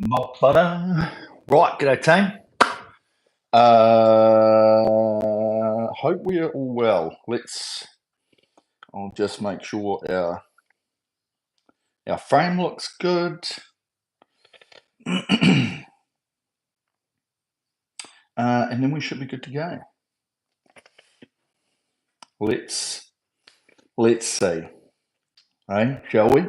Malt butter. Right, g'day team. Hope we are all well. I'll just make sure our frame looks good. And then we should be good to go. Let's see. Hey, shall we?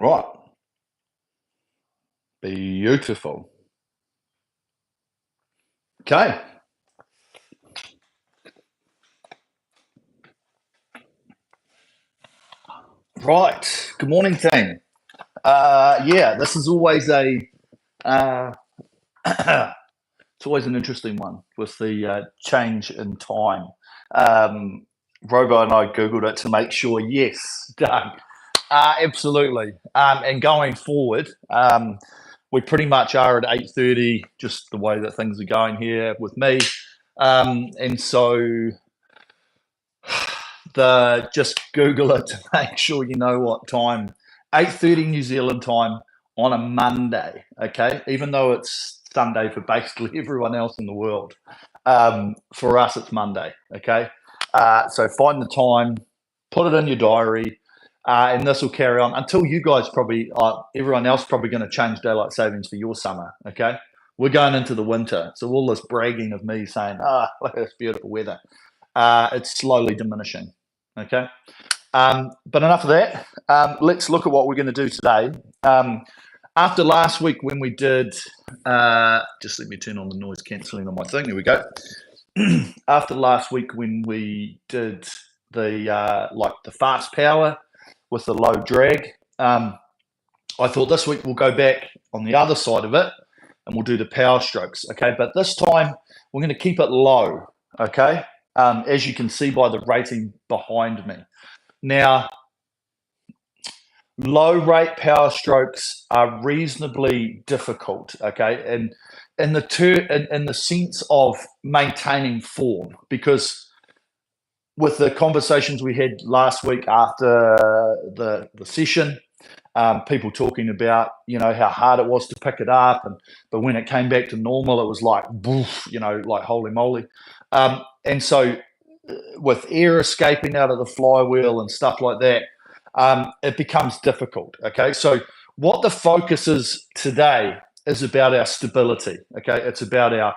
Right. Beautiful. Okay. Right. Good morning, team. Yeah, this is always it's always an interesting one with the change in time. Robo and I Googled it to make sure. Yes, Doug. Absolutely. And going forward, we pretty much are at 8:30, just the way that things are going here with me. And so just Google it to make sure you know what time. 8:30 New Zealand time on a Monday, okay? Even though it's Sunday for basically everyone else in the world. For us, it's Monday, okay? So find the time, put it in your diary, and this will carry on until you guys probably, everyone else probably going to change daylight savings for your summer, okay? We're going into the winter. So all this bragging of me saying, look at this beautiful weather, it's slowly diminishing, okay? But enough of that. Let's look at what we're going to do today. After last week when we did, just let me turn on the noise cancelling on my thing. There we go. After last week when we did the fast power with the low drag, I thought this week we'll go back on the other side of it and we'll do the power strokes. Okay, but this time we're going to keep it low. Okay, as you can see by the rating behind me. Now, low rate power strokes are reasonably difficult, okay, and in the sense of maintaining form, because with the conversations we had last week after the session, people talking about how hard it was to pick it up, but when it came back to normal, it was like boof, like holy moly, and so with air escaping out of the flywheel and stuff like that, it becomes difficult. Okay, so what the focus is today is about our stability. Okay, it's about our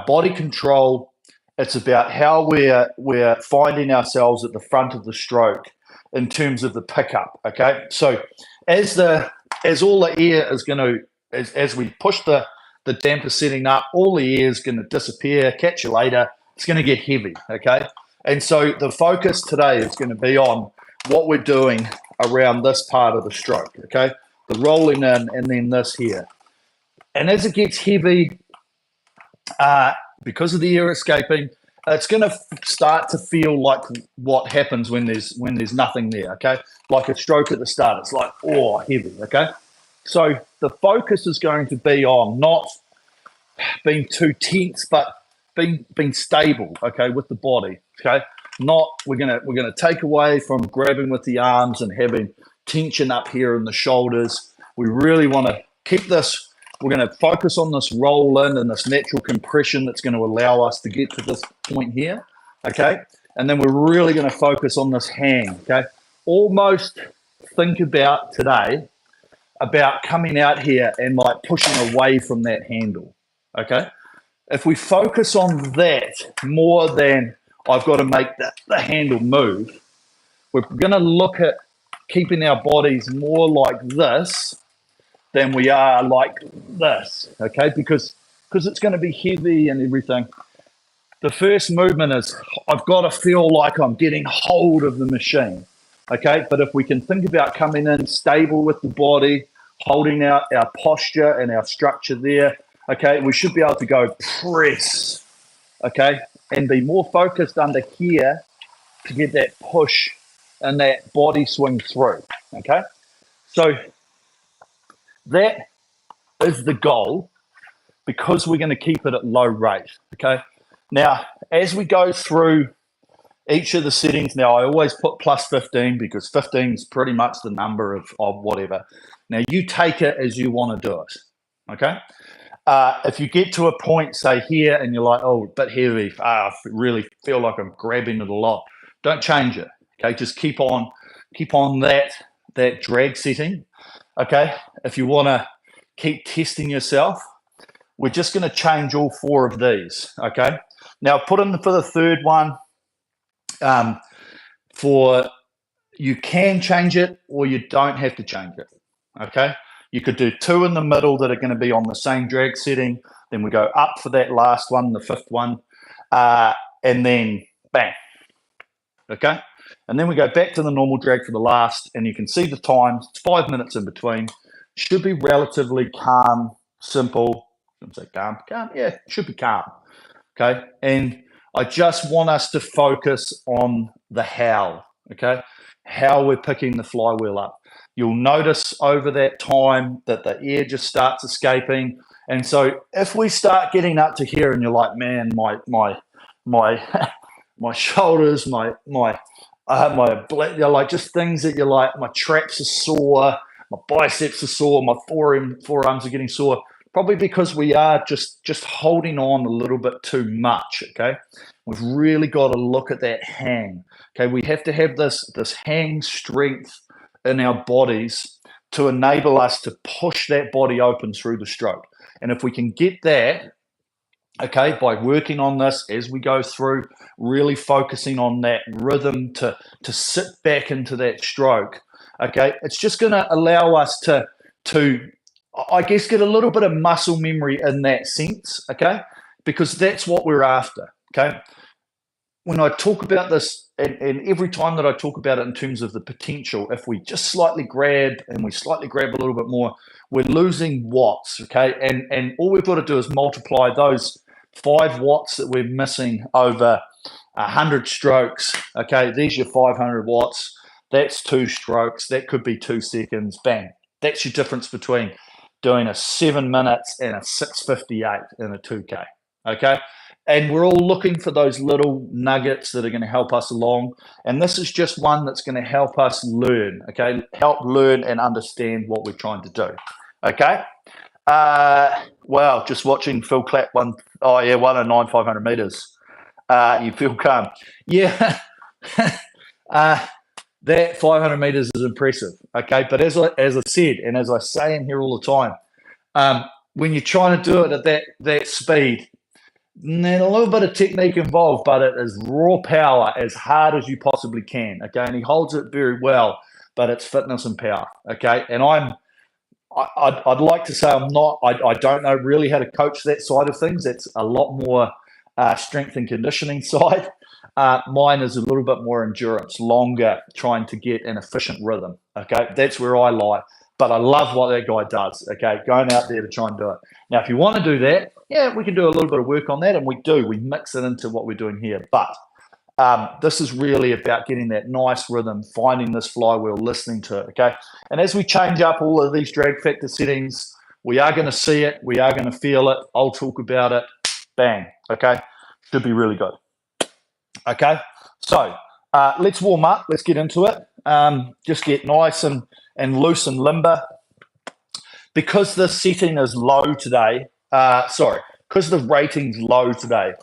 body control. It's about how we're finding ourselves at the front of the stroke in terms of the pickup. Okay, so as all the air is going to, as we push the damper setting up, all the air is going to disappear. Catch you later. It's going to get heavy. Okay, and so the focus today is going to be on what we're doing around this part of the stroke, okay? The rolling in and then this here. And as it gets heavy, because of the air escaping, it's going to start to feel like what happens when there's nothing there, okay? Like a stroke at the start. It's like, heavy, okay? So the focus is going to be on not being too tense, but being stable, okay, with the body, okay? We're gonna take away from grabbing with the arms and having tension up here in the shoulders. We really want to keep this. We're going to focus on this roll in and this natural compression that's going to allow us to get to this point here, okay? And then we're really going to focus on this hang, okay? Almost think about today about coming out here and like pushing away from that handle, okay? If we focus on that more than I've got to make the handle move, we're going to look at keeping our bodies more like this than we are like this, okay? Because it's going to be heavy and everything. The first movement is I've got to feel like I'm getting hold of the machine, okay? But if we can think about coming in stable with the body, holding out our posture and our structure there, okay, we should be able to go press, okay, and be more focused under here to get that push and that body swing through, okay? So that is the goal because we're going to keep it at low rate, okay? Now, as we go through Each of the settings, now I always put plus 15 because 15 is pretty much the number of whatever. Now you take it as you want to do it, okay? If you get to a point, say here, and you're like, oh, a bit heavy, I really feel like I'm grabbing it a lot, don't change it, okay? Just keep on that drag setting, okay? If you want to keep testing yourself, we're just going to change all 4 of these, okay? Now put in for the third one, you can change it or you don't have to change it, okay? You could do 2 in the middle that are going to be on the same drag setting. Then we go up for that last one, the 5th one, and then bang, okay? And then we go back to the normal drag for the last, and you can see the time. It's 5 minutes in between. Should be relatively calm, simple. I shouldn't say calm. Yeah, should be calm, okay? And I just want us to focus on the how, okay? How we're picking the flywheel up. You'll notice over that time that the air just starts escaping. And so if we start getting up to here and you're like, man, my my shoulders, my you're like just things that you're like, my traps are sore, my biceps are sore, my forearms are getting sore, probably because we are just holding on a little bit too much, okay? We've really got to look at that hang, okay? We have to have this hang strength in our bodies to enable us to push that body open through the stroke. And if we can get that, okay, by working on this as we go through, really focusing on that rhythm to sit back into that stroke, okay, it's just going to allow us to I guess get a little bit of muscle memory in that sense, okay, because that's what we're after, okay. When I talk about this, and every time that I talk about it in terms of the potential, if we just slightly grab and we slightly grab a little bit more, we're losing watts, okay? And all we've got to do is multiply those 5 watts that we're missing over 100 strokes, okay? There's your 500 watts. That's 2 strokes. That could be 2 seconds. Bang. That's your difference between doing a 7 minutes and a 6:58 in a 2K, okay? And we're all looking for those little nuggets that are going to help us along. And this is just one that's going to help us learn, okay? Help learn and understand what we're trying to do, okay? Well, just watching Phil clap 109 500 meters. You feel calm. Yeah. That 500 meters is impressive, okay? But as I said, and as I say in here all the time, when you're trying to do it at that speed, and then a little bit of technique involved, but it is raw power as hard as you possibly can, okay? And he holds it very well, but it's fitness and power, okay? And I'd like to say I don't know really how to coach that side of things. That's a lot more strength and conditioning side. Mine is a little bit more endurance, longer, trying to get an efficient rhythm, okay? That's where I lie. But I love what that guy does, okay? Going out there to try and do it. Now, if you want to do that, yeah, we can do a little bit of work on that, and we do. We mix it into what we're doing here. But this is really about getting that nice rhythm, finding this flywheel, listening to it, okay? And as we change up all of these drag factor settings, we are going to see it. We are going to feel it. I'll talk about it. Bang, okay? Should be really good. Okay, so let's warm up. Let's get into it. Just get nice and loose and limber. Because the setting is low today, because the rating's low today,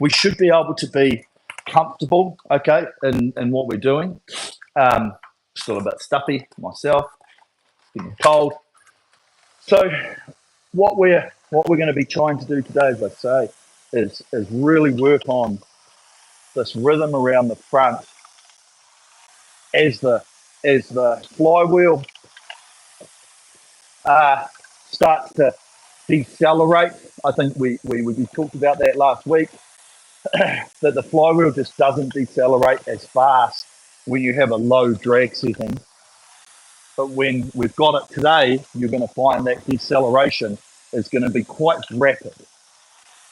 we should be able to be comfortable, okay, in what we're doing. Still a bit stuffy myself, getting cold. So what we're going to be trying to do today, as I say, is really work on this rhythm around the front as the flywheel starts to decelerate. I think we talked about that last week, that the flywheel just doesn't decelerate as fast when you have a low drag setting. But when we've got it today, you're going to find that deceleration is going to be quite rapid,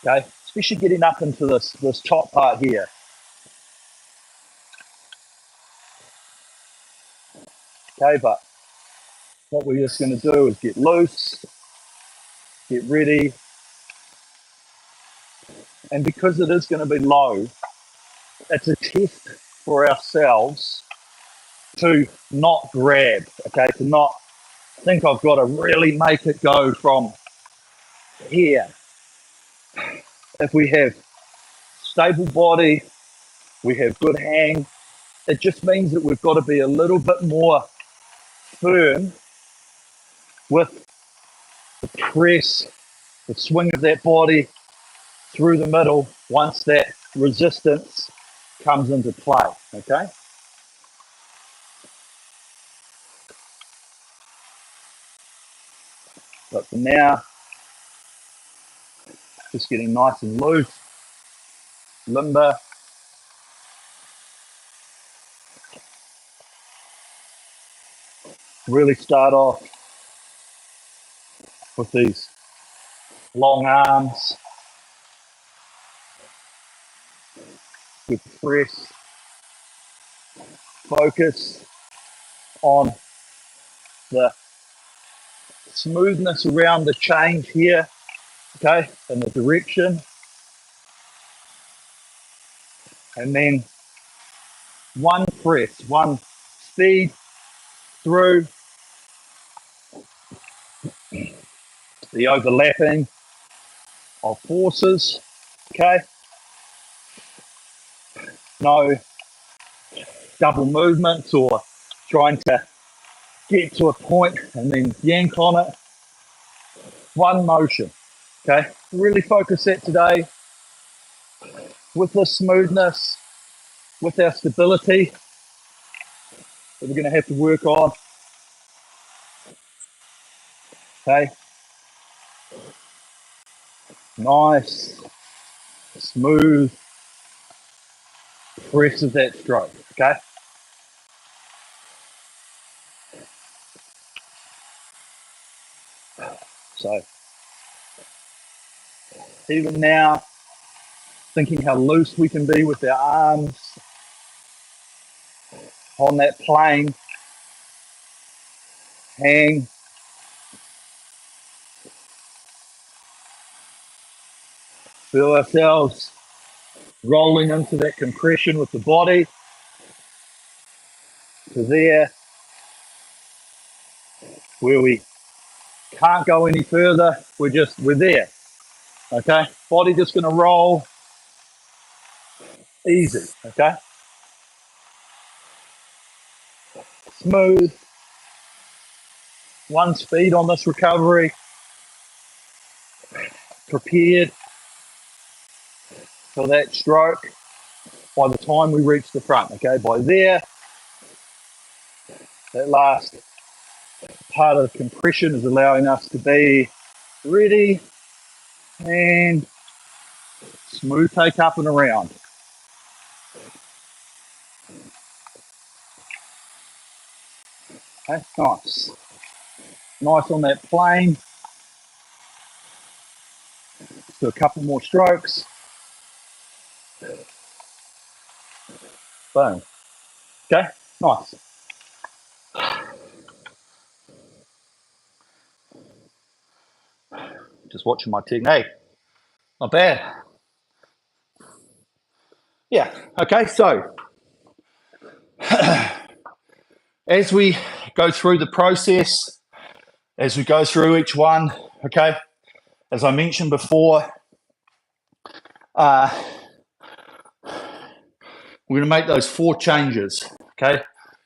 okay? Especially getting up into this top part here. Okay, but what we're just going to do is get loose, get ready. And because it is going to be low, it's a test for ourselves to not grab, okay, to not think I've got to really make it go from here. If we have stable body, we have good hang, it just means that we've got to be a little bit more firm with the press, the swing of that body through the middle once that resistance comes into play, okay? But for now, just getting nice and loose, limber. Really start off with these long arms, good press, focus on the smoothness around the change here, okay, in the direction. And then one press, one speed through the overlapping of forces, okay? No double movements or trying to get to a point and then yank on it. One motion, okay? Really focus that today with the smoothness, with our stability that we're going to have to work on, okay? Nice, smooth press of that stroke, okay? So even now, thinking how loose we can be with our arms on that plane, hang, feel ourselves rolling into that compression with the body to there, where we can't go any further, we're there, okay? Body just gonna roll, easy, okay? Smooth, one speed on this recovery, prepared for that stroke by the time we reach the front, okay? By there, that last part of the compression is allowing us to be ready and smooth take up and around. Okay, nice. Nice on that plane. Let's do a couple more strokes. Boom. Okay, nice. Just watching my technique. Not bad. Yeah, okay, so as we go through the process, as we go through each one, okay, as I mentioned before, we're going to make those 4 changes, okay?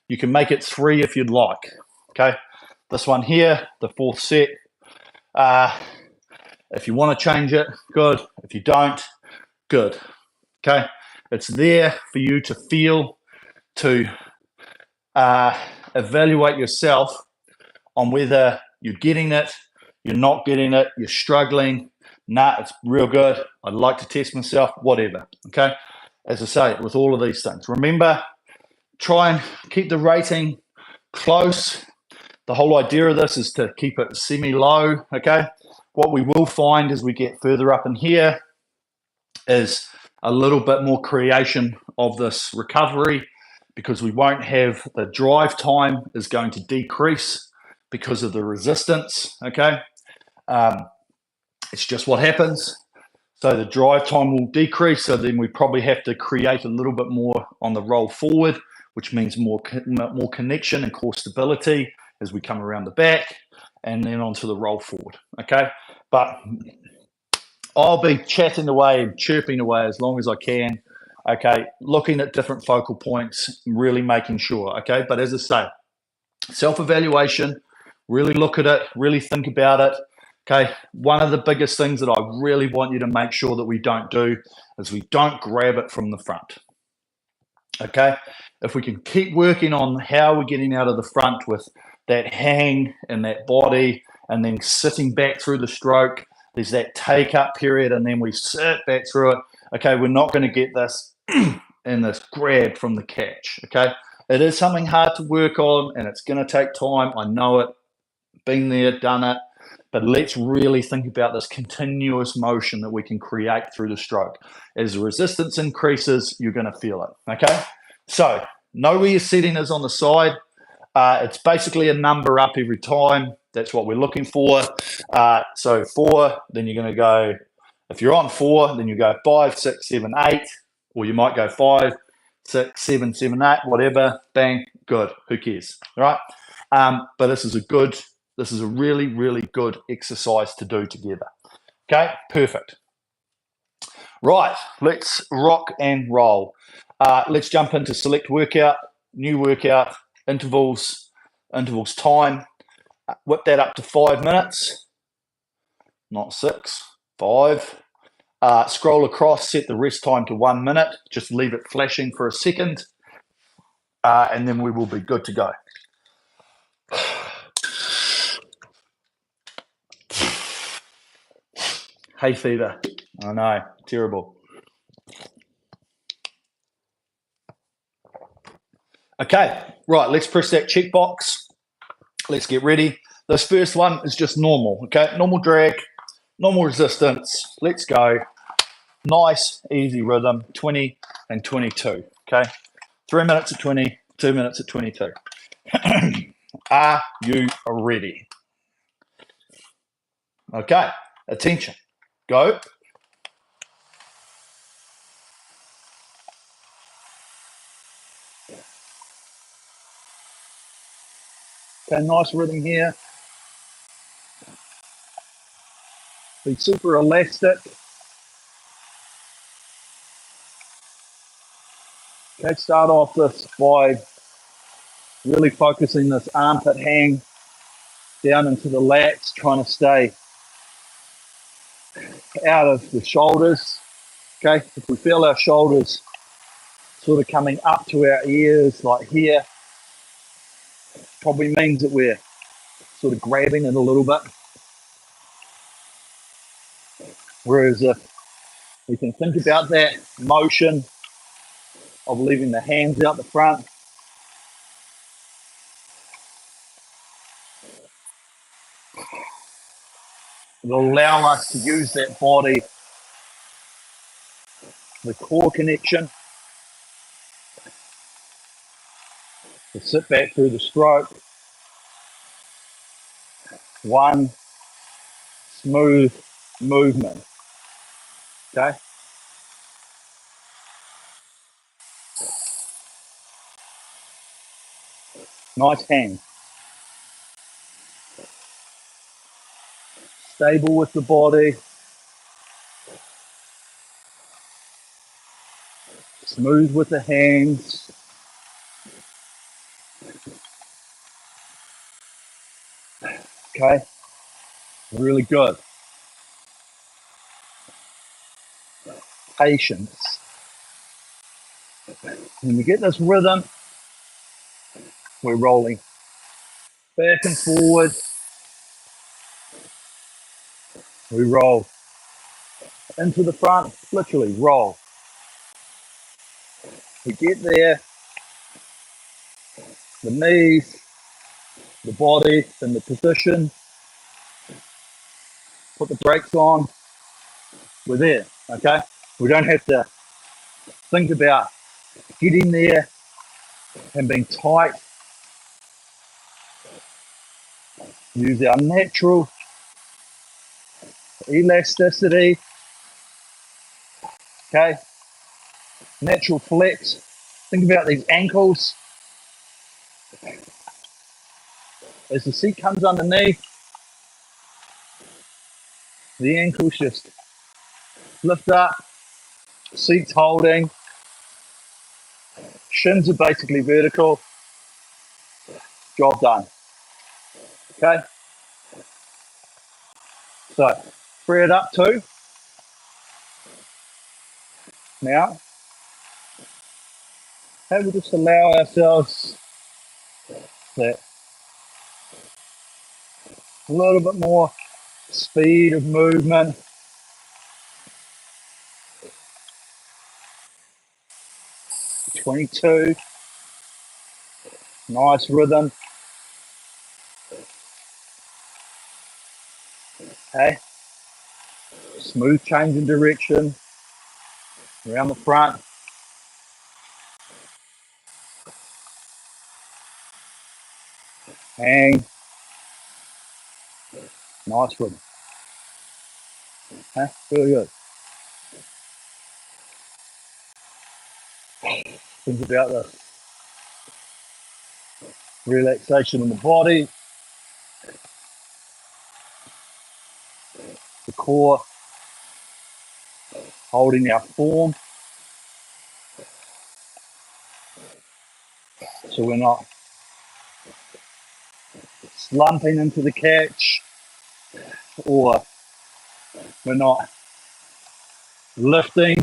You can make it 3 if you'd like, okay? This one here, the 4th set. If you want to change it, good. If you don't, good, okay? It's there for you to feel, to evaluate yourself on whether you're getting it, you're not getting it, you're struggling. Nah, it's real good. I'd like to test myself, whatever, okay? As I say, with all of these things, remember, try and keep the rating close. The whole idea of this is to keep it semi-low, okay? What we will find as we get further up in here is a little bit more creation of this recovery, because we won't have the drive time is going to decrease because of the resistance, okay? It's just what happens. So the drive time will decrease. So then we probably have to create a little bit more on the roll forward, which means more connection and core stability as we come around the back and then onto the roll forward. Okay. But I'll be chatting away and chirping away as long as I can. Okay. Looking at different focal points, really making sure. Okay. But as I say, self-evaluation, really look at it, really think about it. Okay, one of the biggest things that I really want you to make sure that we don't do is we don't grab it from the front. Okay, if we can keep working on how we're getting out of the front with that hang and that body and then sitting back through the stroke, there's that take up period and then we sit back through it. Okay, we're not going to get this and this grab from the catch. Okay, it is something hard to work on and it's going to take time. I know it, been there, done it. But let's really think about this continuous motion that we can create through the stroke. As the resistance increases, you're going to feel it, okay? So know where your setting is on the side. It's basically a number up every time. That's what we're looking for. So 4, then you're going to go, if you're on 4, then you go 5, 6, 7, 8, or you might go 5, 6, 7, 7, 8, whatever, bang, good, who cares, all right? But this is a really, really good exercise to do together. Okay, perfect. Right, let's rock and roll. Let's jump into select workout, new workout, intervals time. Whip that up to 5 minutes, not 6, 5. Scroll across, set the rest time to 1 minute. Just leave it flashing for a second, and then we will be good to go. Hay fever. I know, terrible. Okay, right, let's press that checkbox. Let's get ready. This first one is just normal, okay? Normal drag, normal resistance. Let's go. Nice, easy rhythm, 20 and 22, okay? 3 minutes at 20, 2 minutes at 22. Are you ready? Okay, attention. Go. Okay, nice rhythm here. Be super elastic. Okay, start off this by really focusing this armpit hang down into the lats, trying to stay out of the shoulders. Okay, if we feel our shoulders sort of coming up to our ears like here, probably means that we're sort of grabbing it a little bit. Whereas if we can think about that motion of leaving the hands out the front, it'll allow us to use that body, the core connection, to sit back through the stroke. One smooth movement. Okay. Nice hang. Stable with the body. Smooth with the hands. Okay. Really good. Patience. When we get this rhythm, we're rolling back and forward. We roll into the front, literally roll. We get there, the knees, the body in the position, put the brakes on, we're there, okay? We don't have to think about getting there and being tight. Use our natural elasticity. Okay, natural flex. Think about these ankles. As the seat comes underneath, the ankles just lift up, seat's holding, shins are basically vertical, job done. Okay, so free it up too. Now, we just allow ourselves that a little bit more speed of movement. .22, nice rhythm. Okay, smooth change in direction around the front. Hang, nice rhythm. Okay, really good. Think about the relaxation in the body, the core, holding our form so we're not slumping into the catch or we're not lifting,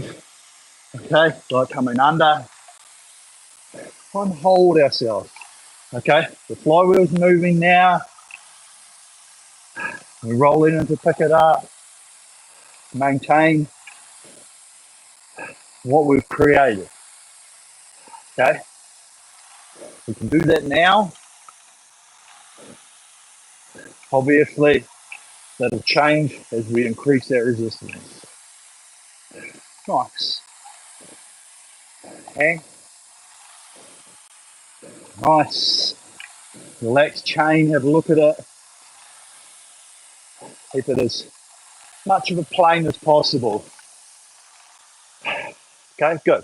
okay, like coming under. Try and hold ourselves, okay? The flywheel's moving now. We're rolling in to pick it up. Maintain what we've created, okay? We can do that now. Obviously, that'll change as we increase that resistance. Nice. Okay. Nice. Relaxed chain, have a look at it. Keep it as much of a plane as possible. Okay, good.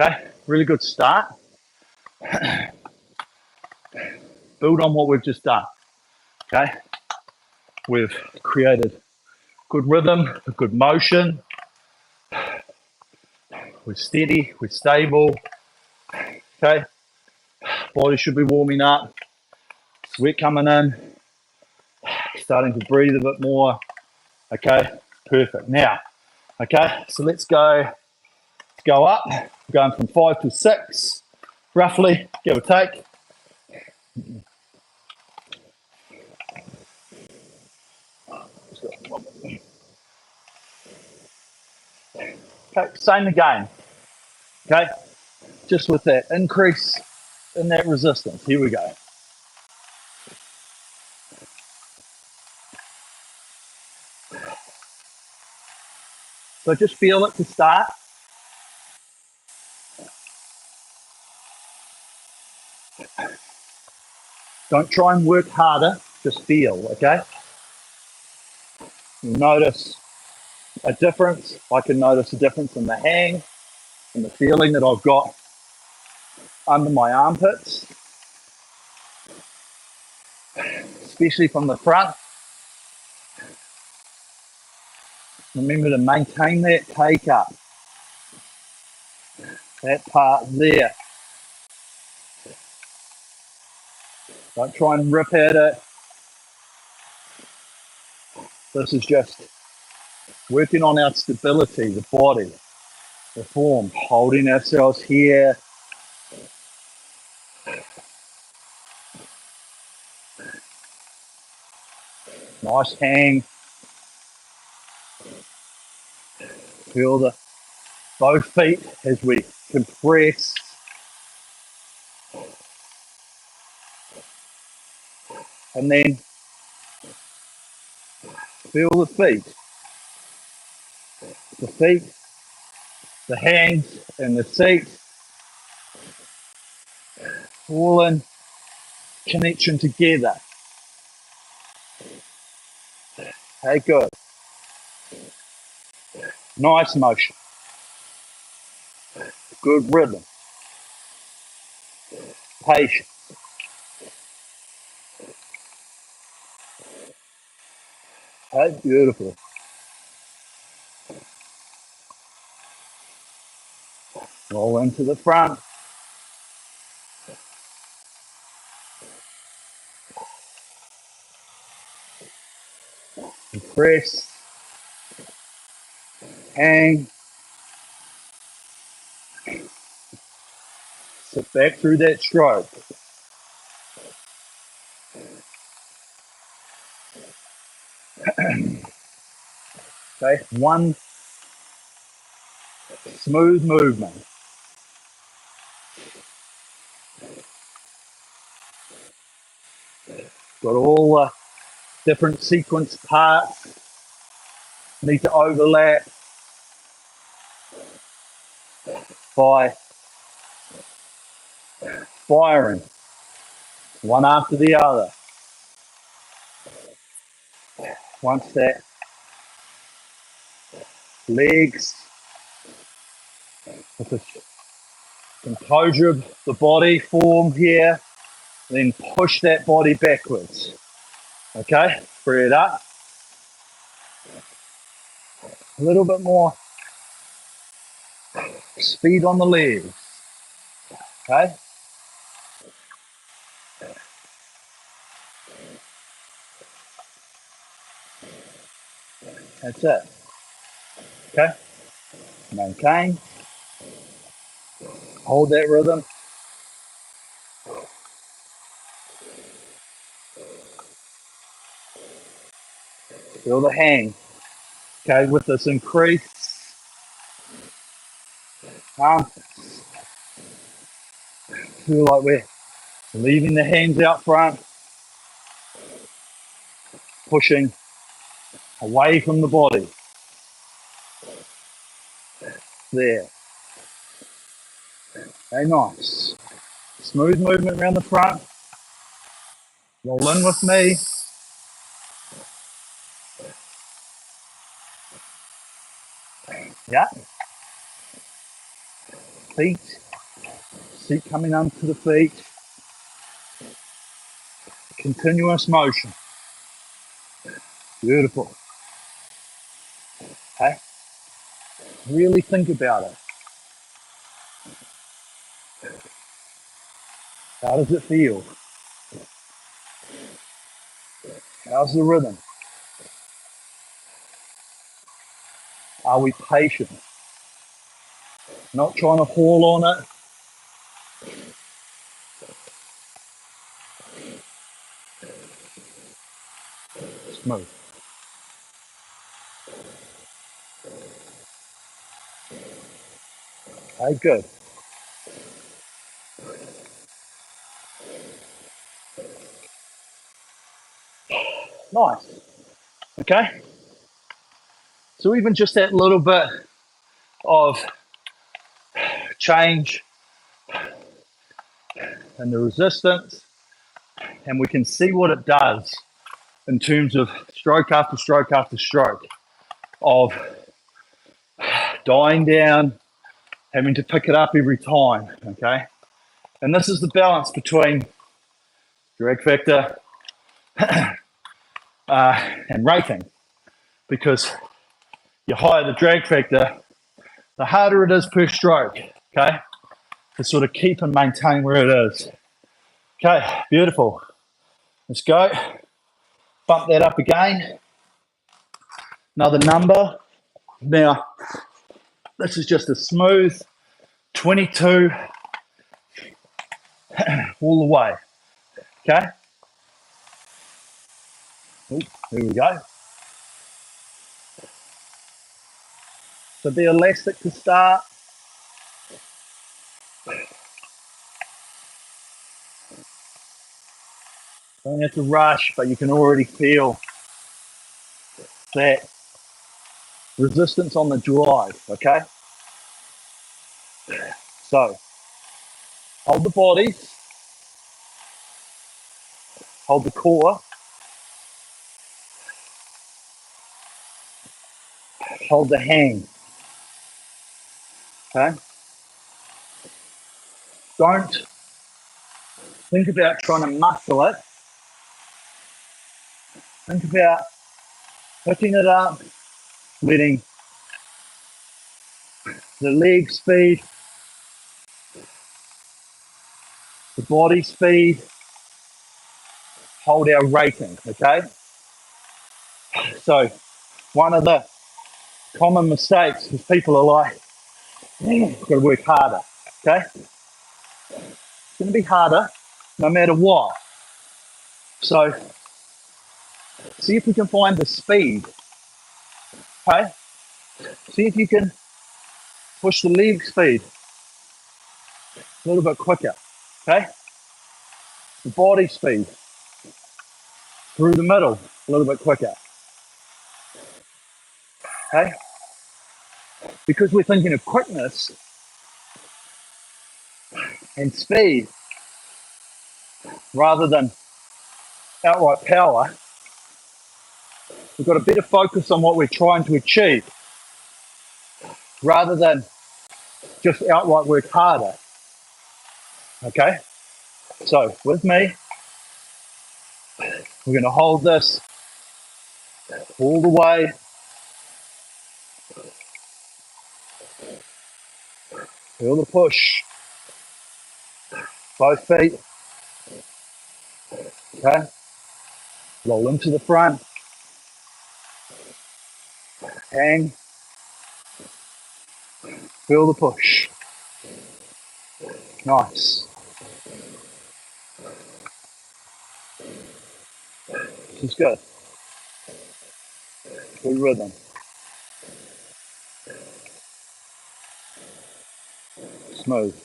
Okay, really good start. Build on what we've just done. Okay, we've created good rhythm, a good motion. We're steady, we're stable. Okay, body should be warming up. Sweat coming in. Starting to breathe a bit more. Okay, perfect. Now, okay, so let's go up. We're going from 5 to 6, roughly, give or take. Okay, same again. Okay, just with that increase in that resistance. Here we go. So just feel it to start. Don't try and work harder, just feel, okay? You notice a difference. I can notice a difference in the hang and the feeling that I've got under my armpits, especially from the front. Remember to maintain that take up, that part there. Don't try and rip at it. This is just working on our stability, the body, the form, holding ourselves here. Nice hang. Feel the both feet as we compress. And then feel the feet, the hands, and the seat all in connection together. Okay, good. Nice motion. Good rhythm. Patience. Okay, beautiful. Roll into the front. Press. Hang. Sit back through that stroke. Okay, one smooth movement. Got all the different sequence parts need to overlap by firing one after the other. Once that legs with the composure of the body form here, then push that body backwards. Okay, free it up. A little bit more speed on the legs. Okay. That's it. Okay. Maintain. Hold that rhythm. Feel the hang. Okay, with this increased feel like we're leaving the hands out front, pushing away from the body. There. Okay, nice. Smooth movement around the front. Roll in with me. Yeah. Feet. Seat coming onto the feet. Continuous motion. Beautiful. Okay. Really think about it. How does it feel? How's the rhythm? Are we patient? Not trying to haul on it. Smooth. Okay, good. Nice. Okay. So even just that little bit of change and the resistance, and we can see what it does in terms of stroke after stroke after stroke of dying down, having to pick it up every time, okay? And this is the balance between drag factor and rating, because you higher the drag factor, the harder it is per stroke, okay? To sort of keep and maintain where it is. Okay, beautiful. Let's go. Bump that up again. Another number. Now, this is just a smooth 22 all the way. Okay. Ooh, here we go. So be elastic to start. Don't have to rush, but you can already feel that resistance on the drive, okay? So hold the body, hold the core, hold the hang, okay? Don't think about trying to muscle it. Think about picking it up, letting the leg speed, the body speed, hold our rating, okay? So one of the common mistakes is people are like, I've got to work harder, okay? It's going to be harder no matter what. So see if you can find the speed, okay? See if you can push the leg speed a little bit quicker, okay? The body speed through the middle a little bit quicker, okay? Because we're thinking of quickness and speed rather than outright power, we've got a better focus on what we're trying to achieve rather than just outright work harder, okay? So with me, we're going to hold this all the way. Feel the push. Both feet. Okay. Roll into the front. Hang. Feel the push. Nice. This is good. Good rhythm. Smooth.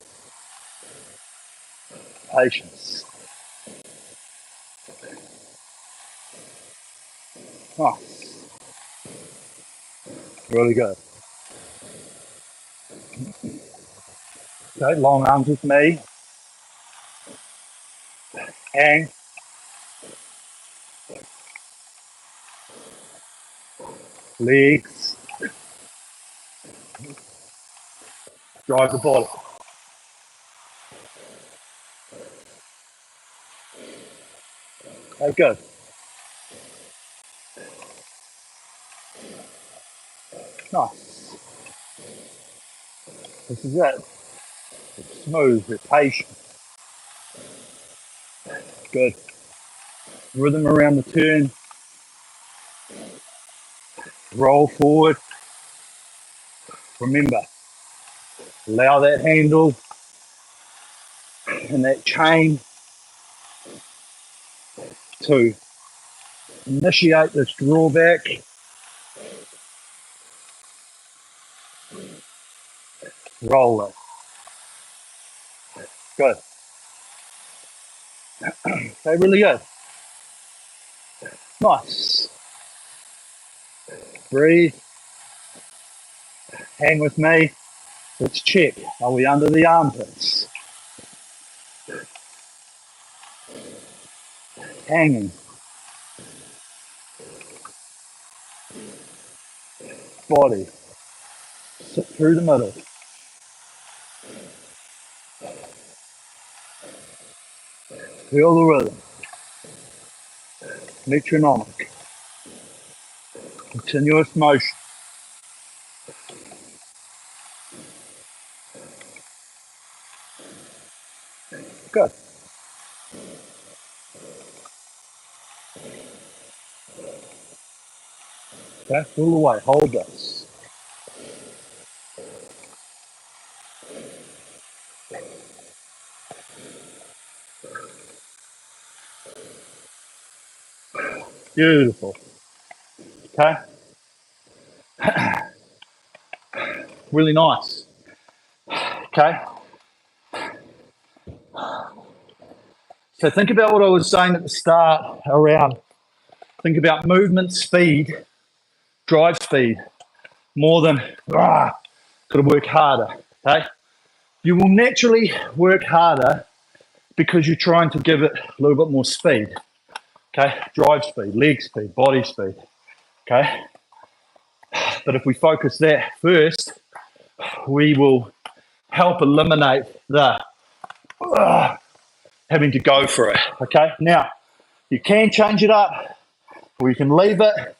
Patience. Nice. Really good. Okay, long arms with me. Hang. Legs. Drive the body. Okay, good. Nice. This is it. It's smooth, it's patient. Good. Rhythm around the turn. Roll forward. Remember, allow that handle and that chain to initiate this drawback. Roll it. Good. Okay, really good. Nice. Breathe. Hang with me. Let's check. Are we under the armpits? Hanging. Body. Sit through the middle. Feel the rhythm. Metronomic. Continuous motion. Good. Okay, pull away. Hold this. Beautiful. Okay. Really nice. Okay. So think about what I was saying at the start around, think about movement speed, drive speed, more than, got to work harder, okay? You will naturally work harder because you're trying to give it a little bit more speed. Okay, drive speed, leg speed, body speed. Okay, but if we focus that first, we will help eliminate the having to go for it. Okay, now you can change it up or you can leave it.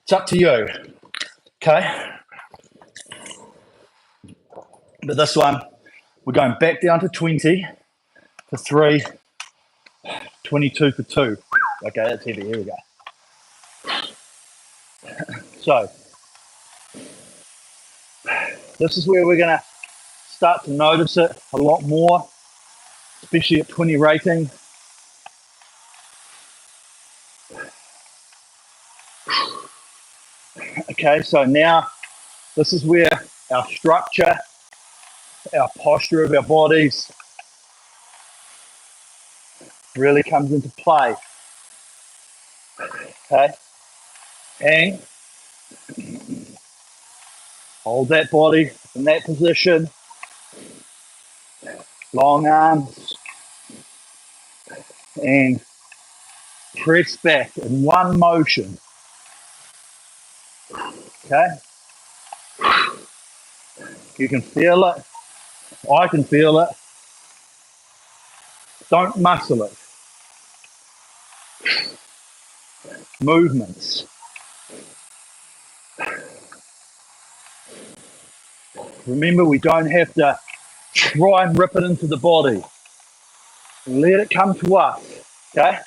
It's up to you. Okay, but this one, we're going back down to 20 for 3, 22 for 2. Okay, that's heavy. Here we go. So this is where we're going to start to notice it a lot more, especially at 20 rating. Okay, so now this is where our structure, our posture of our bodies really comes into play. Okay, hang, hold that body in that position, long arms, and press back in one motion. Okay, you can feel it. I can feel it. Don't muscle it. Movements. Remember, we don't have to try and rip it into the body. Let it come to us. Okay?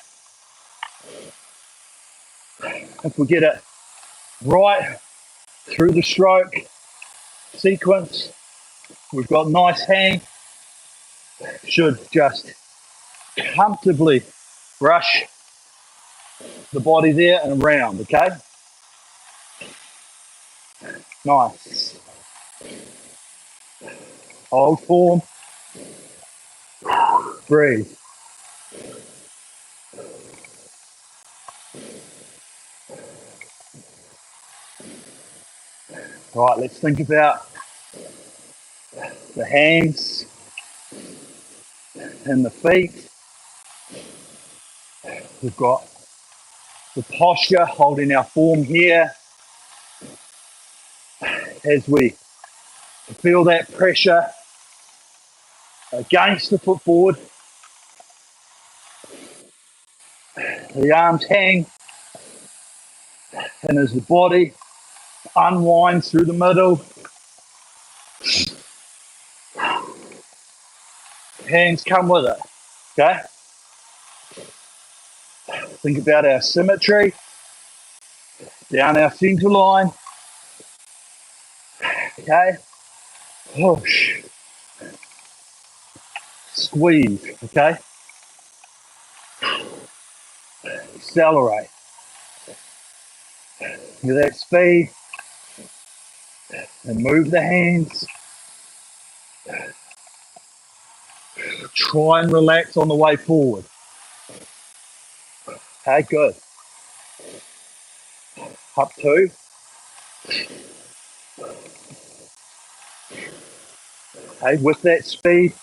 If we get it right through the stroke sequence, we've got nice hang. Should just comfortably brush the body there and around, okay? Nice. Hold form. Breathe. Right, let's think about the hands and the feet. We've got the posture, holding our form here. As we feel that pressure against the foot board, the arms hang, and as the body unwinds through the middle, hands come with it, okay? Think about our symmetry, down our center line, okay? Push, squeeze, okay? Accelerate. Get that speed and move the hands. Try and relax on the way forward. Okay, good. Up 2. Okay, with that speed.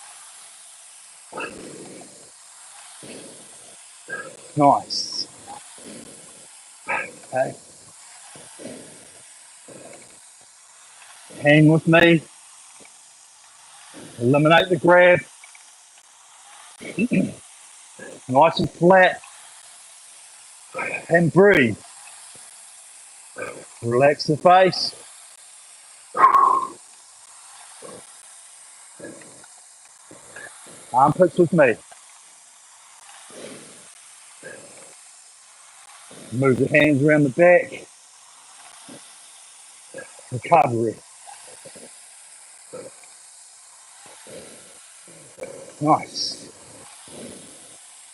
Nice. Okay. Hang with me. Eliminate the grab. Nice and flat. And breathe. Relax the face. Armpits with me. Move the hands around the back. Recovery. Nice.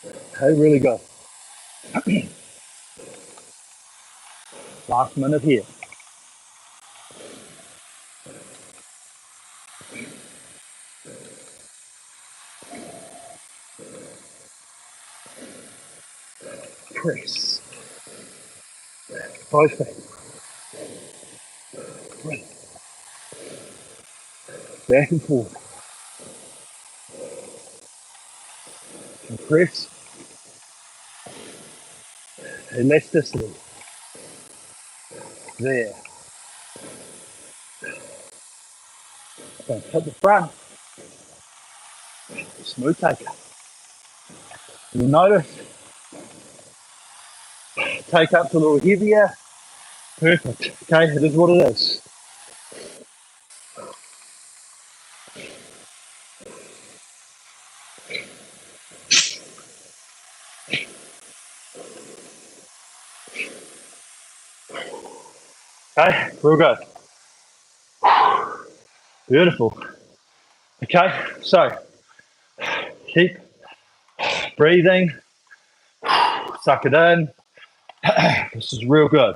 Okay, really good. Last minute here. Press. Both feet. Back and forth. And press. Elasticity. There. Don't hit the front. Smooth taker. You'll notice take up's a little heavier. Perfect. Okay, it is what it is. Okay, real good. Beautiful. Okay, so keep breathing. Suck it in. This is real good.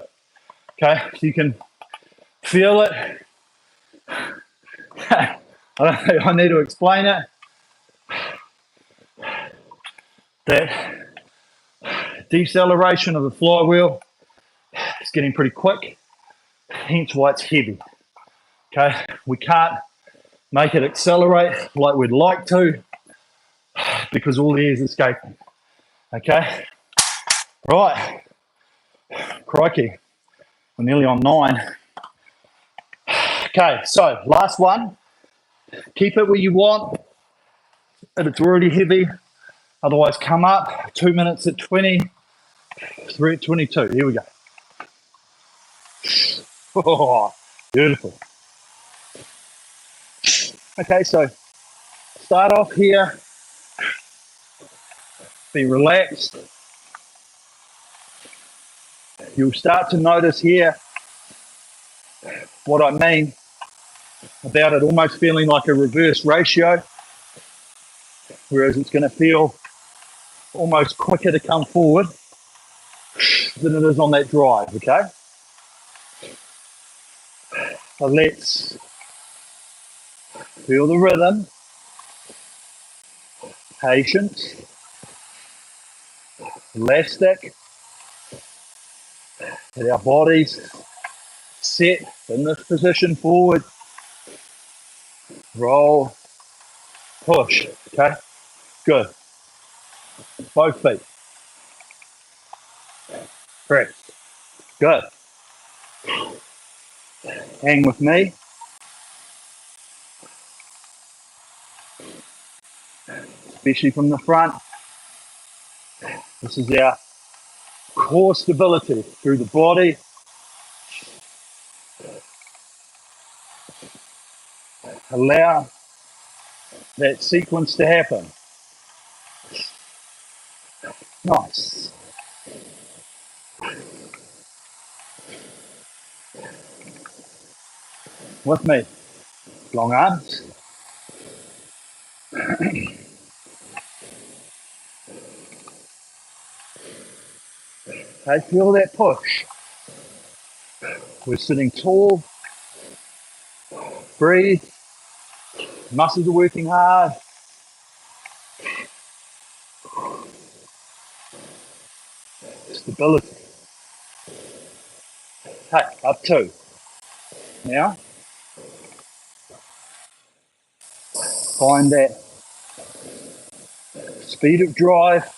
Okay, so you can feel it. I don't think I need to explain it. That deceleration of the flywheel is getting pretty quick, hence why it's heavy. Okay, we can't make it accelerate like we'd like to because all the air is escaping. Okay, right, crikey, we're nearly on 9. Okay, so last one. Keep it where you want, and it's already heavy. Otherwise, come up. 2 minutes at 20, 3 at 22. Here we go. Oh, beautiful. Okay, so start off here. Be relaxed. You'll start to notice here what I mean about it almost feeling like a reverse ratio, whereas it's going to feel almost quicker to come forward than it is on that drive, okay? So let's feel the rhythm, patience, elastic, get our bodies set in this position forward, roll, push, okay? Good. Both feet. Press. Good. Hang with me. Especially from the front. This is our core stability through the body. Allow that sequence to happen. Nice. With me. Long arms. I feel that push. We're sitting tall. Breathe. Muscles are working hard. Stability. Hey, up 2. Now, find that speed of drive.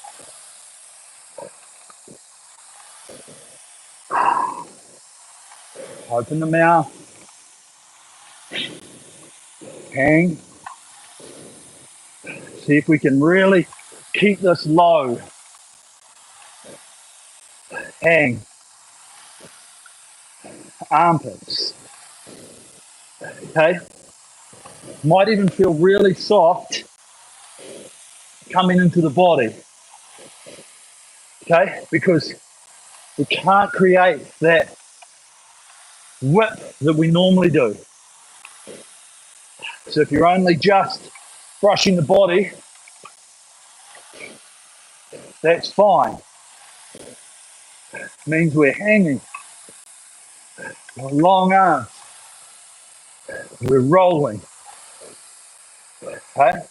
Open the mouth. Hang. See if we can really keep this low. Hang. Armpits. Okay. Might even feel really soft coming into the body. Okay, because we can't create that whip that we normally do. So if you're only just brushing the body, that's fine. It means we're hanging. We're long arms. We're rolling. Okay?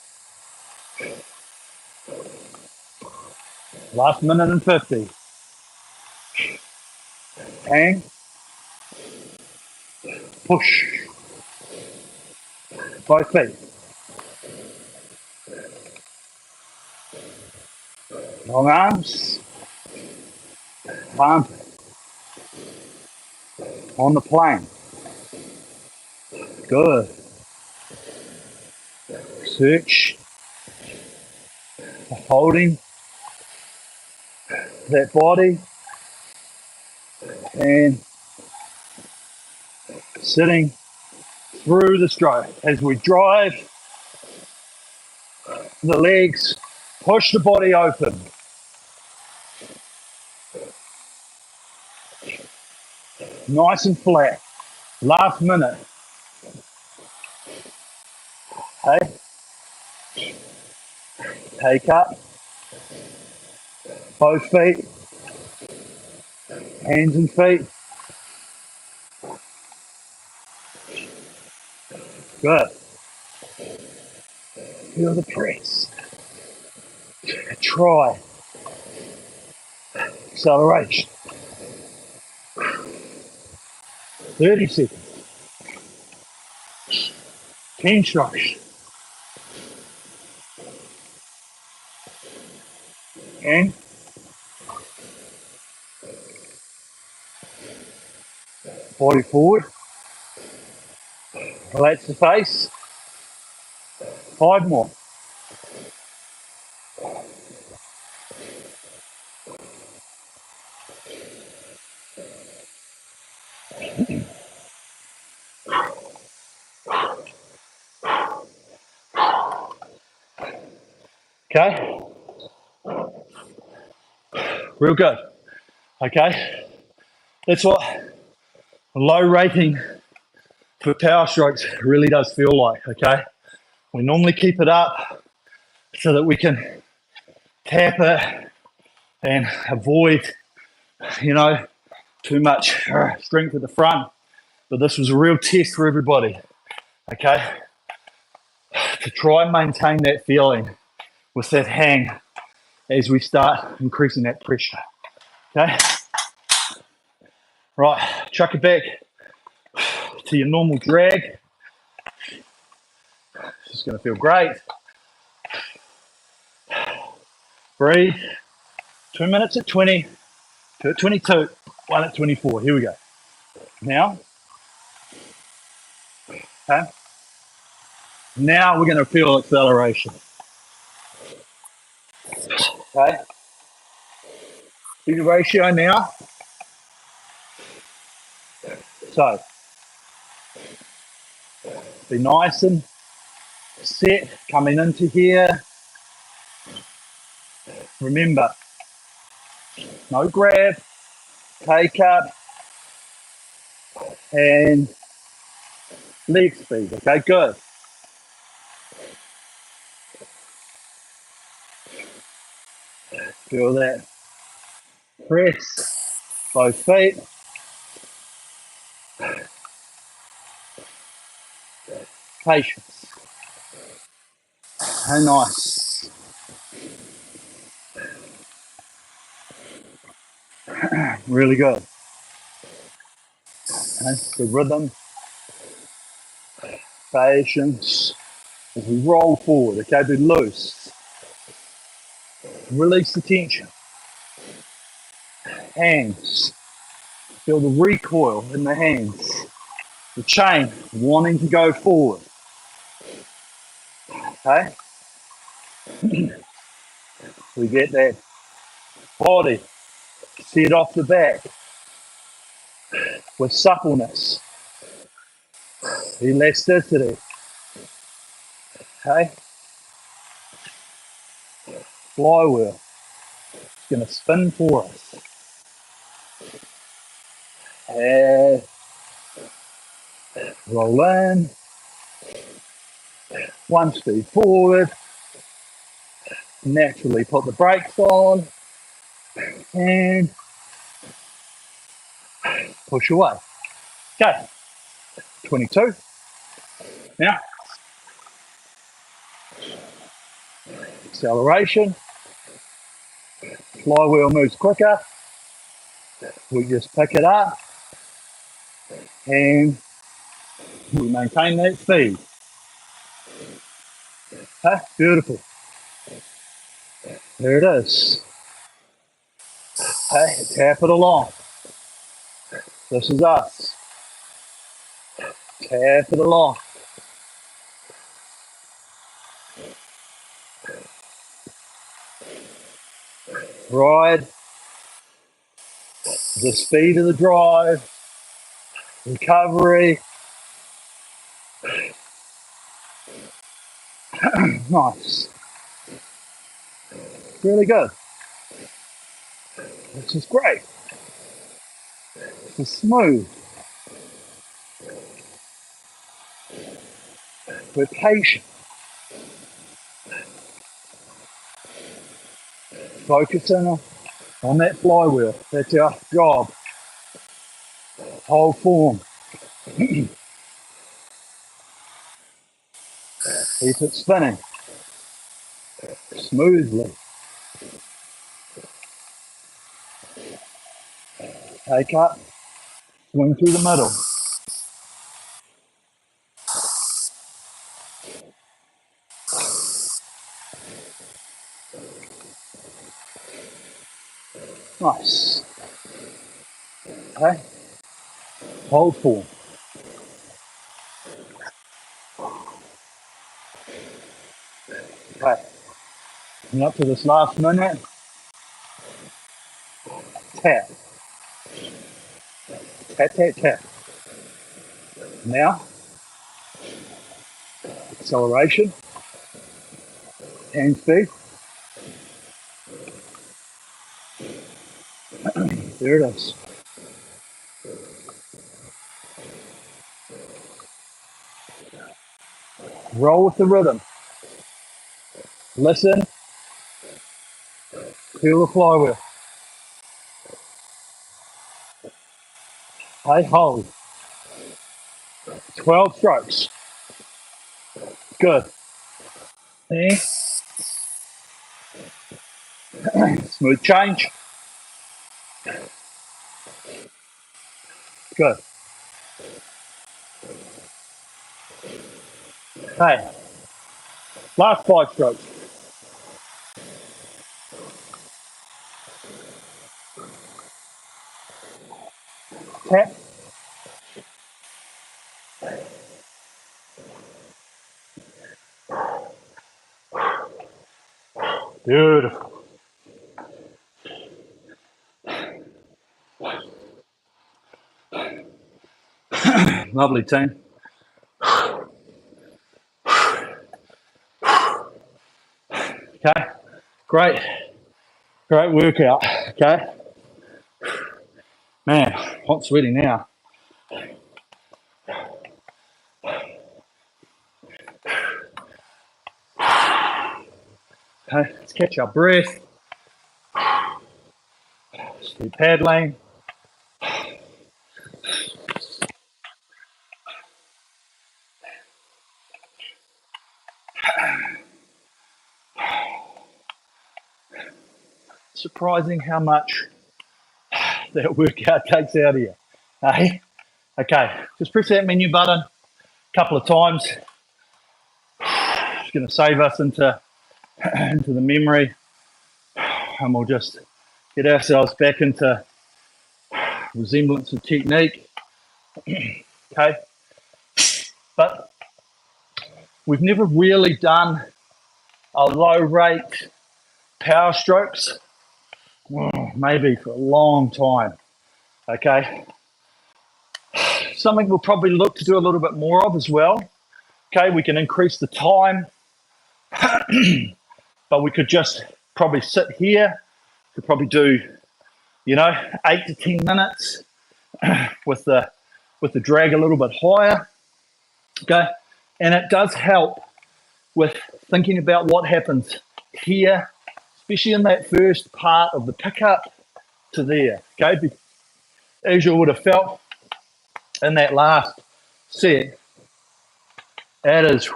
Last minute and 50. Hang. Push. Both feet. Long arms. Pump on the plane. Good. Search. Holding that body and sitting through the stroke. As we drive the legs, push the body open. Nice and flat. Last minute. Okay. Take up. Both feet. Hands and feet. Good. Feel the press. Try. Acceleration. 30 seconds. 10 strokes. And body forward. Relax the face. 5 more. Okay. Real good. Okay. That's what a low rating for power strokes really does feel like. Okay. We normally keep it up so that we can tap it and avoid, too much strength at the front. But this was a real test for everybody. Okay. To try and maintain that feeling with that hang as we start increasing that pressure. Okay. Right, chuck it back to your normal drag. This is going to feel great. Breathe. 2 minutes at 20, 2 at 22, 1 at 24. Here we go. Now, okay. Now we're going to feel acceleration. Okay. Big ratio now. So, be nice and set coming into here. Remember, no grab, take up, and leg speed. Okay, good. Feel that. Press both feet. Patience. And nice. Really good. Okay, good rhythm. Patience. As we roll forward, okay, be loose. Release the tension. Hands. Feel the recoil in the hands. The chain wanting to go forward. Okay? We get that body set off the back with suppleness, elasticity. Okay? Flywheel. It's going to spin for us. And roll in. 1 speed forward. Naturally put the brakes on. And push away. Okay. 22. Now, acceleration. Flywheel moves quicker. We just pick it up and we maintain that speed. Okay, beautiful. There it is. Hey, tap it along. This is us. Tap it along. Ride the speed of the drive, recovery. Nice. Really good. This is great. This is smooth. We're patient. Focusing on that flywheel. That's our job. Hold form. Keep it spinning smoothly. Take up. Swing through the middle. Nice. Okay. Hold form. Okay. And up to this last minute. Tap. Tap, tap, tap. Now, acceleration. Hand speed. There it is. Roll with the rhythm. Listen. Feel the flywheel. Hey, hold. 12 strokes. Good. Okay. Smooth change. Good. Hey, last 5 strokes. Tap. Beautiful. Lovely team. Okay, great workout. Okay, man, hot sweaty now. Okay, let's catch our breath. Let's do paddling. Surprising how much that workout takes out of you. Hey, okay, just press that menu button a couple of times. It's going to save us into the memory, and we'll just get ourselves back into resemblance of technique. Okay, but we've never really done a low rate power strokes, maybe for a long time. Okay, something we'll probably look to do a little bit more of as well. Okay, we can increase the time, but we could just probably sit here. Could probably do, 8 to 10 minutes with the drag a little bit higher. Okay, and it does help with thinking about what happens here, especially in that first part of the pickup to there. Okay, as you would have felt in that last set, that is,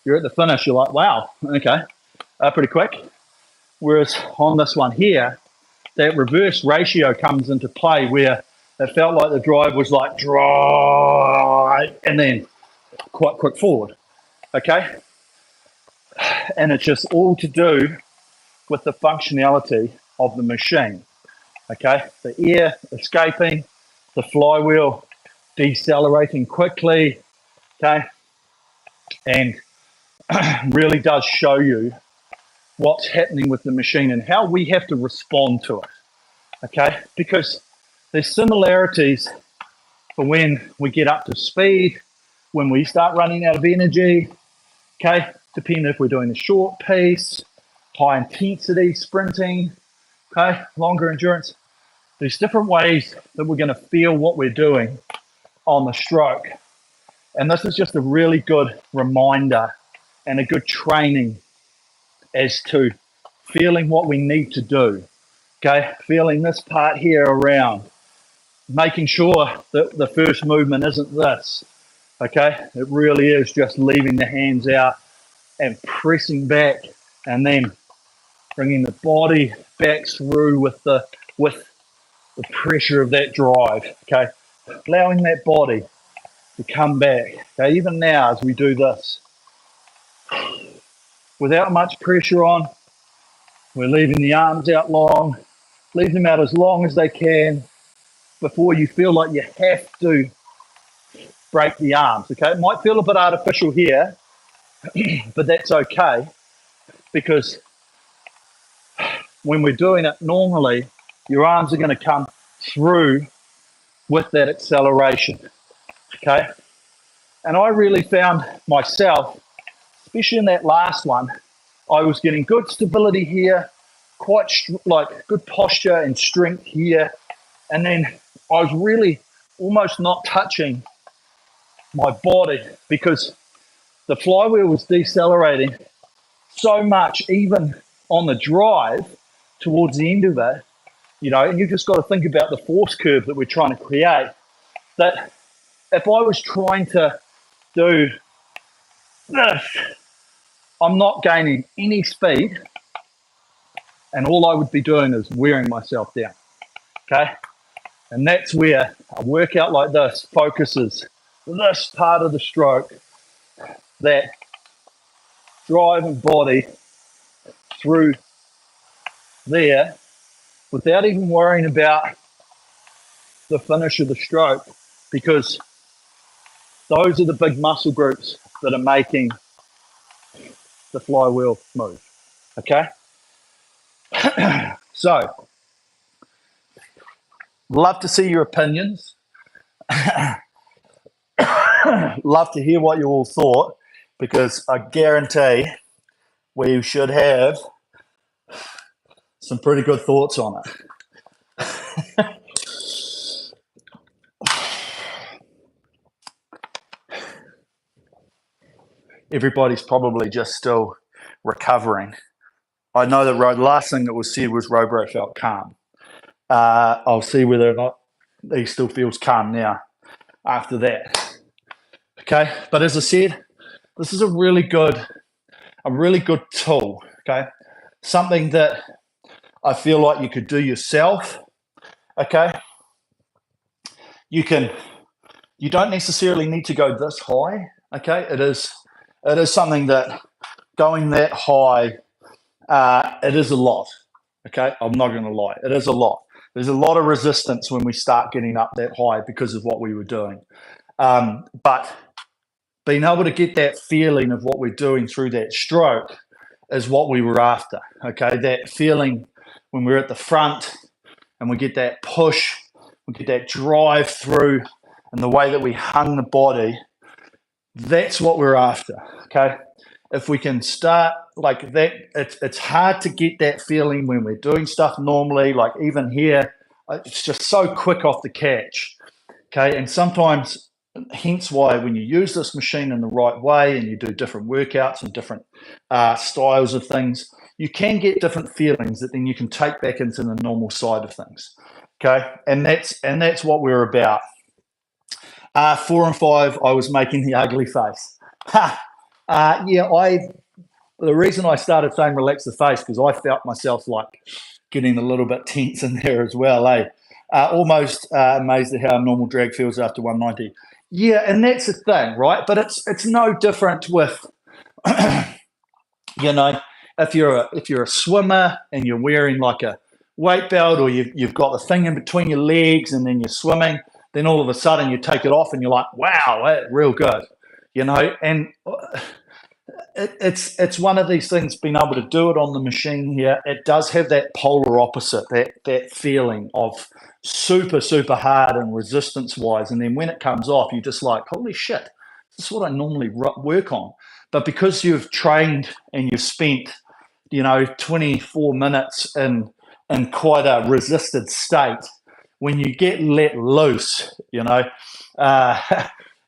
you're at the finish. You're like, wow, okay, pretty quick. Whereas on this one here, that reverse ratio comes into play where it felt like the drive was like dry and then quite quick forward. Okay, and it's just all to do with the functionality of the machine. okay? The air escaping, the flywheel decelerating quickly, okay? And really does show you what's happening with the machine and how we have to respond to it, okay? Because there's similarities for when we get up to speed, when we start running out of energy, okay? Depending if we're doing a short piece, high intensity sprinting, okay? Longer endurance. There's different ways that we're going to feel what we're doing on the stroke. And this is just a really good reminder and a good training as to feeling what we need to do, okay? Feeling this part here around, making sure that the first movement isn't this, okay? It really is just leaving the hands out and pressing back and then bringing the body back through with the pressure of that drive, okay? Allowing that body to come back, okay? Even now as we do this, without much pressure on, we're leaving the arms out long, leave them out as long as they can before you feel like you have to break the arms, okay? It might feel a bit artificial here, but that's okay, because when we're doing it normally, your arms are going to come through with that acceleration, okay? And I really found myself, especially in that last one, I was getting good stability here, quite like good posture and strength here, and then I was really almost not touching my body because the flywheel was decelerating so much, even on the drive towards the end of it, you know, and you just got to think about the force curve that we're trying to create, that if I was trying to do this, I'm not gaining any speed, and all I would be doing is wearing myself down, okay? And that's where a workout like this focuses this part of the stroke, that drive and body through there without even worrying about the finish of the stroke, because those are the big muscle groups that are making the flywheel move, okay? So, love to see your opinions. Love to hear what you all thought, because I guarantee we should have some pretty good thoughts on it. Everybody's probably just still recovering. I know that the last thing that was said was Robro felt calm. I'll see whether or not he still feels calm now after that. Okay, but as I said, this is a really good tool. Okay, something that I feel like you could do yourself. Okay, you don't necessarily need to go this high. Okay, it is something that going that high, it is a lot. Okay, I'm not going to lie, it is a lot. There's a lot of resistance when we start getting up that high because of what we were doing. But being able to get that feeling of what we're doing through that stroke is what we were after. Okay, that feeling when we're at the front and we get that push, we get that drive through, and the way that we hung the body, that's what we're after. Okay, if we can start like that, it's hard to get that feeling when we're doing stuff normally, like even here, it's just so quick off the catch. Okay, and sometimes, hence why when you use this machine in the right way and you do different workouts and different styles of things, you can get different feelings that then you can take back into the normal side of things. Okay, and that's what we're about. 4 and 5, I was making the ugly face. The reason I started saying relax the face, because I felt myself like getting a little bit tense in there as well. Almost amazed at how a normal drag feels after 190. Yeah, and that's the thing, right? But it's no different with, you know, if you're a swimmer and you're wearing like a weight belt, or you've got the thing in between your legs and then you're swimming, then all of a sudden you take it off and you're like, wow, that's real good, and it's one of these things, being able to do it on the machine here. It does have that polar opposite, that feeling of super, super hard and resistance wise. And then when it comes off, you're just like, holy shit, this is what I normally work on. But because you've trained and you've spent, 24 minutes in quite a resisted state, when you get let loose,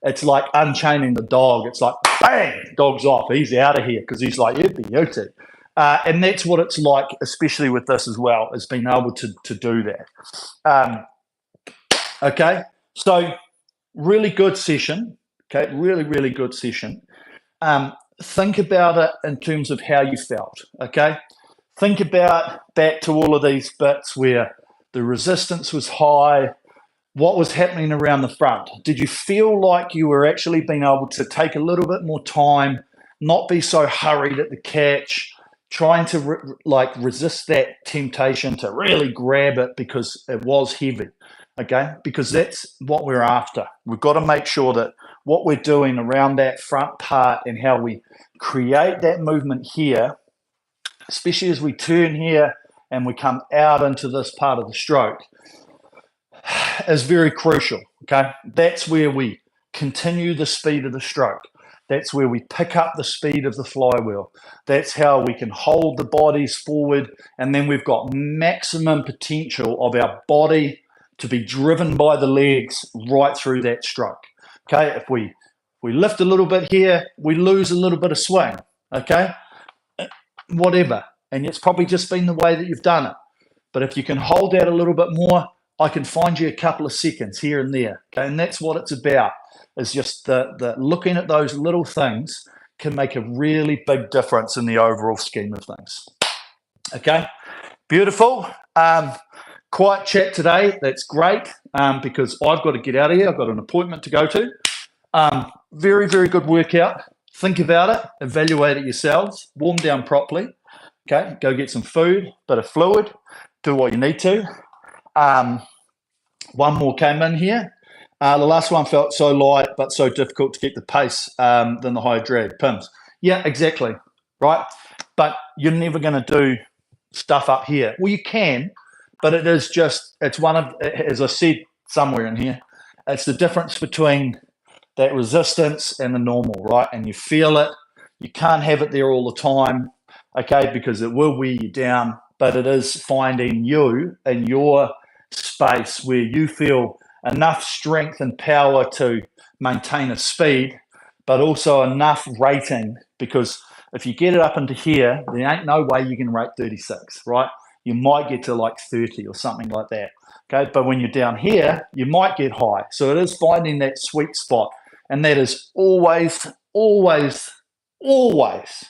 it's like unchaining the dog. It's like, bang, dog's off. He's out of here because he's like, yippee. And that's what it's like, especially with this as well, is being able to do that. Okay, so really good session. Okay, really, really good session. Think about it in terms of how you felt. Okay, think about back to all of these bits where the resistance was high. What was happening around the front? Did you feel like you were actually being able to take a little bit more time, not be so hurried at the catch, trying to resist that temptation to really grab it because it was heavy, okay? Because that's what we're after. We've got to make sure that what we're doing around that front part and how we create that movement here, especially as we turn here and we come out into this part of the stroke, is very crucial, okay? That's where we continue the speed of the stroke. That's where we pick up the speed of the flywheel. That's how we can hold the bodies forward, and then we've got maximum potential of our body to be driven by the legs right through that stroke, okay? If we lift a little bit here, we lose a little bit of swing, okay? Whatever, and it's probably just been the way that you've done it. But if you can hold that a little bit more, I can find you a couple of seconds here and there, okay? And that's what it's about, is just the looking at those little things can make a really big difference in the overall scheme of things, okay? Beautiful. Quiet chat today. That's great because I've got to get out of here. I've got an appointment to go to. Very, very good workout. Think about it. Evaluate it yourselves. Warm down properly, okay? Go get some food, bit of fluid. Do what you need to. One more came in here. The last one felt so light but so difficult to get the pace than the higher drag. Pims. Yeah, exactly. Right? But you're never going to do stuff up here. Well, you can, but it's one of, as I said somewhere in here, it's the difference between that resistance and the normal, right? And you feel it. You can't have it there all the time, okay, because it will wear you down, but it is finding you in your space where you feel enough strength and power to maintain a speed, but also enough rating, because if you get it up into here, there ain't no way you can rate 36, right? You might get to like 30 or something like that, okay? But when you're down here, you might get high. So it is finding that sweet spot, and that is always, always, always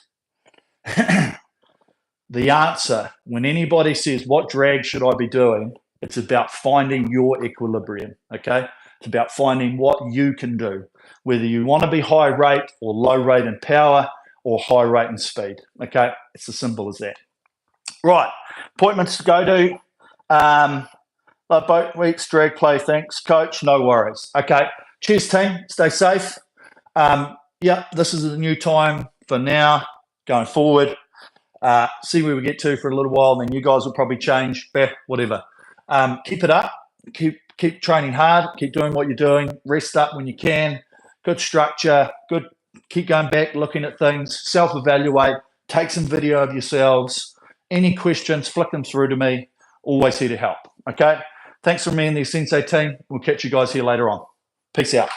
the answer. When anybody says, what drag should I be doing? It's about finding your equilibrium, okay? It's about finding what you can do, whether you want to be high rate or low rate in power or high rate in speed, okay? It's as simple as that. Right, appointments to go to. Boat weeks, drag play, thanks, coach, no worries. Okay, cheers, team, stay safe. This is the new time for now, going forward. See where we get to for a little while, and then you guys will probably change, whatever. Keep it up, keep training hard, keep doing what you're doing, rest up when you can, good structure, good, keep going back, looking at things, self-evaluate, take some video of yourselves. Any questions, flick them through to me, always here to help, okay? Thanks from me and the Sensei team. We'll catch you guys here later on. Peace out.